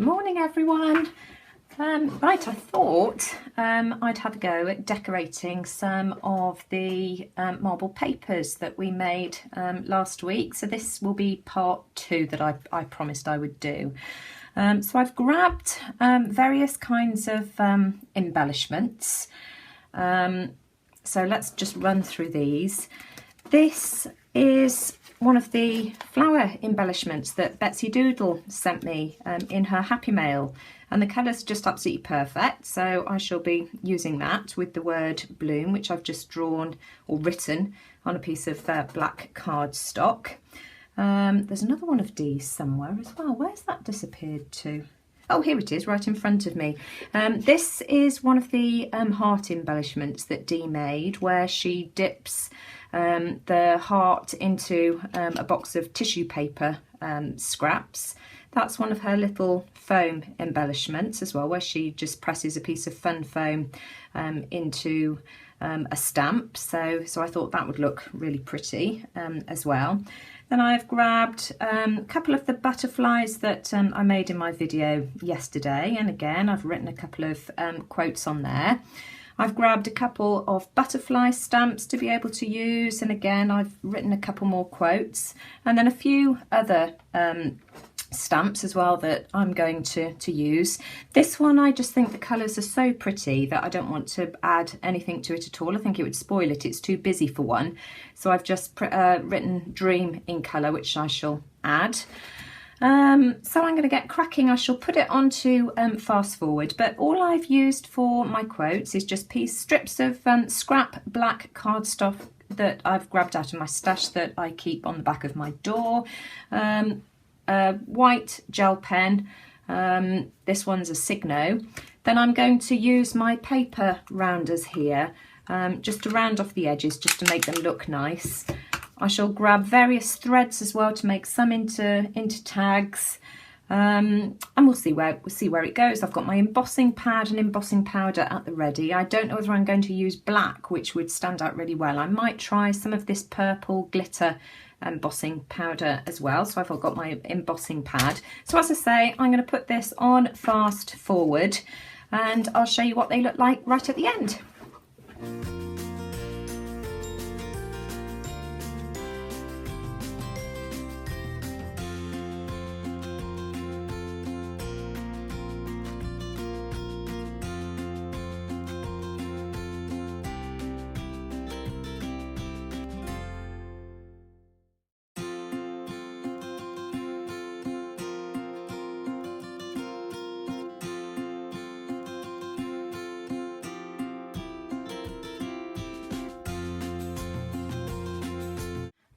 Morning everyone. Right, I thought I'd have a go at decorating some of the marble papers that we made last week. So this will be part 2 that I promised I would do. So I've grabbed various kinds of embellishments. So let's just run through these. This is one of the flower embellishments that Betsy Doodle sent me in her Happy Mail, and the colour's just absolutely perfect, so I shall be using that with the word bloom, which I've just drawn or written on a piece of black cardstock. There's another one of these somewhere as well. Where's that disappeared to? Oh, here it is, right in front of me. This is one of the heart embellishments that Dee made, where she dips the heart into a box of tissue paper scraps. That's one of her little foam embellishments as well, where she just presses a piece of fun foam into a stamp. So I thought that would look really pretty as well. Then I've grabbed a couple of the butterflies that I made in my video yesterday, and again I've written a couple of quotes on there. I've grabbed a couple of butterfly stamps to be able to use, and again I've written a couple more quotes, and then a few other stamps as well that I'm going to use. This one, I just think the colours are so pretty that I don't want to add anything to it at all. I think it would spoil it. It's too busy for one. So I've just written Dream in colour, which I shall add. So I'm going to get cracking. I shall put it onto fast forward, but all I've used for my quotes is just strips of scrap black cardstock that I've grabbed out of my stash that I keep on the back of my door. A white gel pen, this one's a Signo. Then I'm going to use my paper rounders here just to round off the edges, just to make them look nice. I shall grab various threads as well to make some into tags, and we'll see where it goes. I've got my embossing pad and embossing powder at the ready. I don't know whether I'm going to use black, which would stand out really well. I might try some of this purple glitter embossing powder as well. So I've got my embossing pad. So as I say, I'm going to put this on fast forward, and I'll show you what they look like right at the end.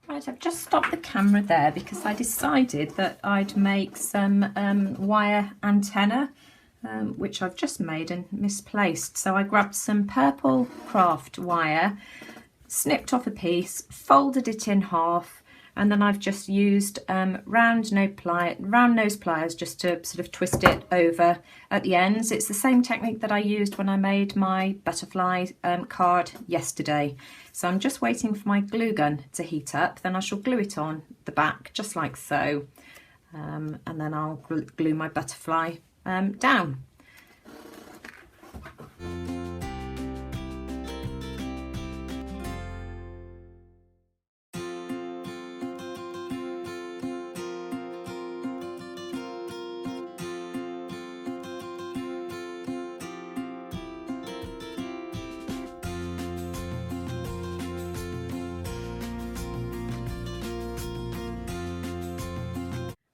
Right, I've just stopped the camera there because I decided that I'd make some wire antenna, which I've just made and misplaced. So I grabbed some purple craft wire, snipped off a piece, folded it in half, and then I've just used round nose pliers just to sort of twist it over at the ends. It's the same technique that I used when I made my butterfly card yesterday. So I'm just waiting for my glue gun to heat up, then I shall glue it on the back just like so, and then I'll glue my butterfly down.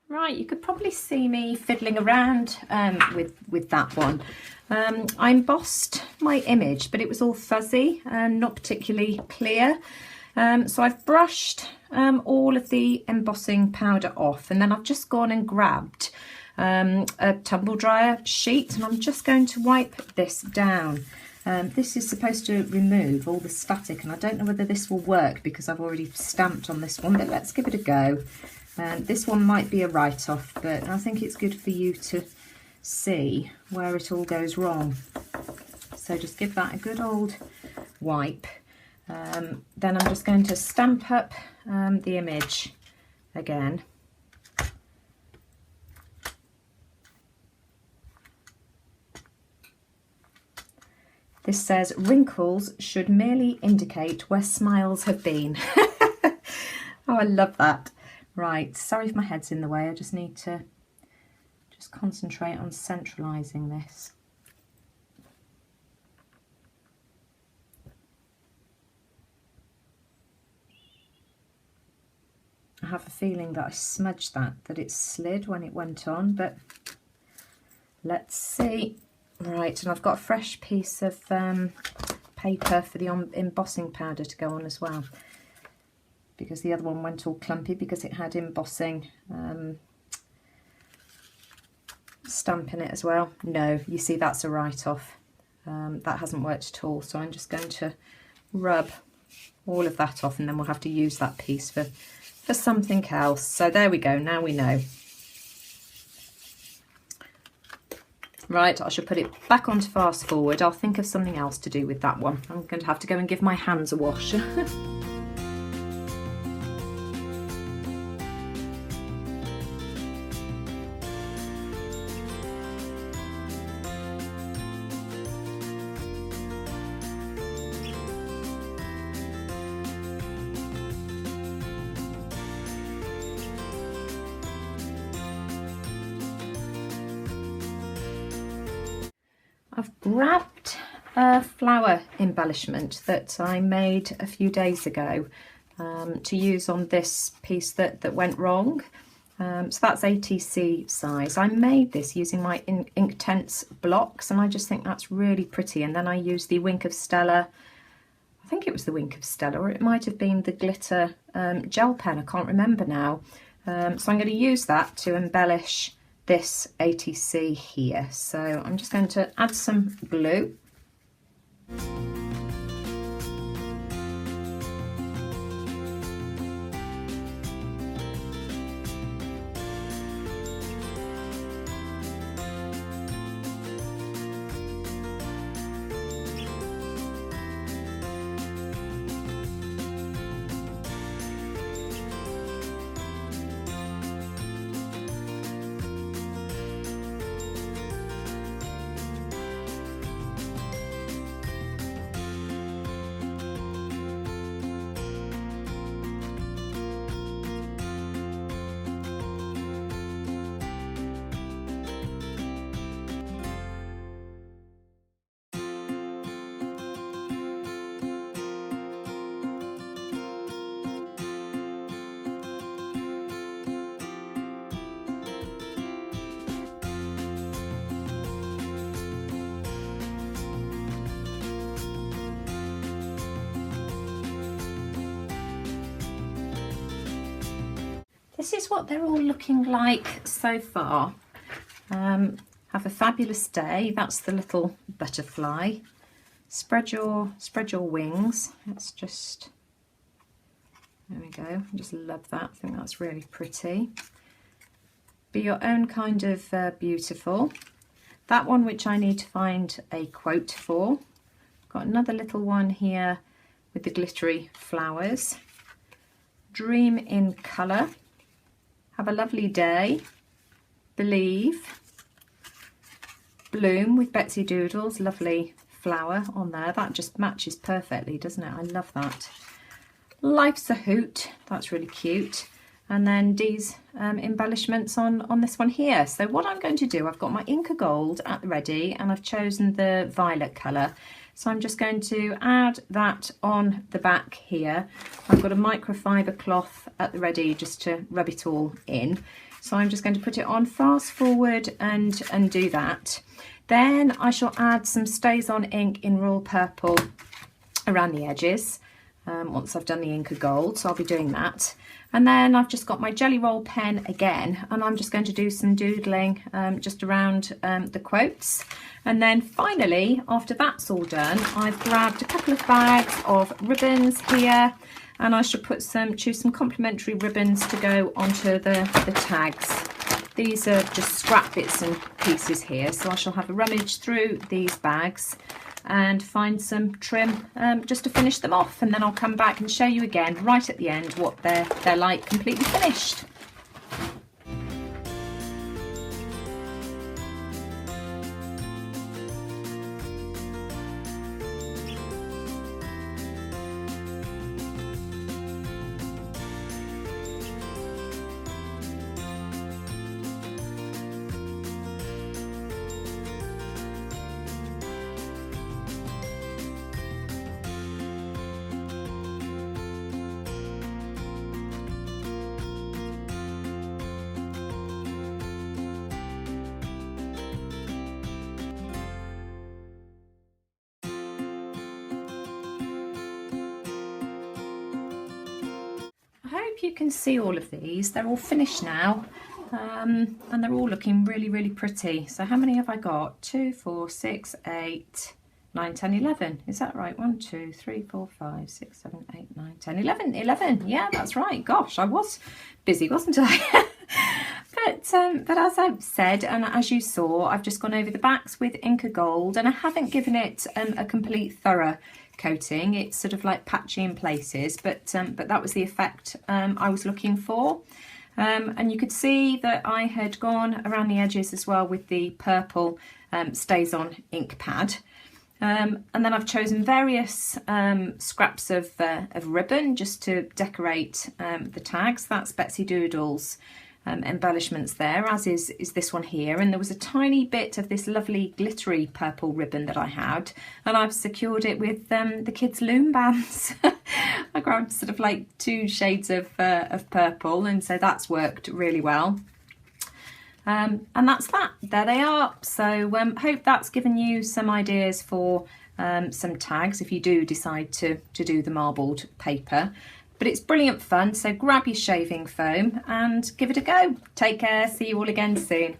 Right, you could probably see me fiddling around with that one. I embossed my image, but it was all fuzzy and not particularly clear. So I've brushed all of the embossing powder off, and then I've just gone and grabbed a tumble dryer sheet, and I'm just going to wipe this down. This is supposed to remove all the static, and I don't know whether this will work because I've already stamped on this one, but let's give it a go. This one might be a write-off, but I think it's good for you to see where it all goes wrong. So just give that a good old wipe. Then I'm just going to stamp up the image again. This says, wrinkles should merely indicate where smiles have been. Oh, I love that. Right, sorry if my head's in the way. I just need to concentrate on centralising this. I have a feeling that I smudged that it slid when it went on, but let's see. Right, and I've got a fresh piece of paper for the embossing powder to go on as well, because the other one went all clumpy because it had embossing stamp in it as well. No, you see, that's a write-off. That hasn't worked at all, so I'm just going to rub all of that off, and then we'll have to use that piece for something else. So there we go, now we know. Right, I should put it back onto fast forward. I'll think of something else to do with that one. I'm going to have to go and give my hands a wash. I've grabbed a flower embellishment that I made a few days ago to use on this piece that went wrong. So that's ATC size. I made this using my Inktense blocks, and I just think that's really pretty. And then I used the Wink of Stella, I think it was the Wink of Stella, or it might have been the glitter gel pen, I can't remember now. So I'm going to use that to embellish this ATC here. So I'm just going to add some glue. This is what they're all looking like so far. Have a fabulous day. That's the little butterfly. Spread your wings. Let's just, there we go. I just love that. I think that's really pretty. Be your own kind of beautiful. That one which I need to find a quote for. Got another little one here with the glittery flowers. Dream in colour. Have a lovely day. Believe. Bloom with Betsy Doodles. Lovely flower on there. That just matches perfectly, doesn't it? I love that. Life's a Hoot. That's really cute. And then Dee's embellishments on this one here. So what I'm going to do, I've got my Inca Gold at the ready, and I've chosen the violet colour. So I'm just going to add that on the back here. I've got a microfiber cloth at the ready just to rub it all in. So I'm just going to put it on fast forward and do that. Then I shall add some Stays On ink in Royal Purple around the edges once I've done the Inca Gold. So I'll be doing that. And then I've just got my Jelly Roll pen again, and I'm just going to do some doodling just around the quotes. And then finally, after that's all done, I've grabbed a couple of bags of ribbons here, and I should choose some complimentary ribbons to go onto the tags. These are just scrap bits and pieces here, so I shall have a rummage through these bags and find some trim just to finish them off, and then I'll come back and show you again right at the end what they're like completely finished. hope you can see all of these. They're all finished now, and they're all looking really, really pretty. So how many have I got? 2, 4, 6, 8, 9, 10, 11. Is that right? 1, 2, 3, 4, 5, 6, 7, 8, 9, 10, 11. 11. Yeah, that's right. Gosh, I was busy, wasn't I? But as I've said, and as you saw, I've just gone over the backs with Inca Gold, and I haven't given it a complete thorough coating. It's sort of like patchy in places, but that was the effect I was looking for. And you could see that I had gone around the edges as well with the purple Stays On ink pad. And then I've chosen various scraps of ribbon just to decorate the tags. That's Betsy Doodle's embellishments there, as is this one here. And there was a tiny bit of this lovely glittery purple ribbon that I had, and I've secured it with the kids' loom bands. I grabbed sort of like 2 shades of purple, and so that's worked really well. And that's that. There they are. So hope that's given you some ideas for some tags if you do decide to do the marbled paper. But it's brilliant fun, so grab your shaving foam and give it a go. Take care, see you all again soon.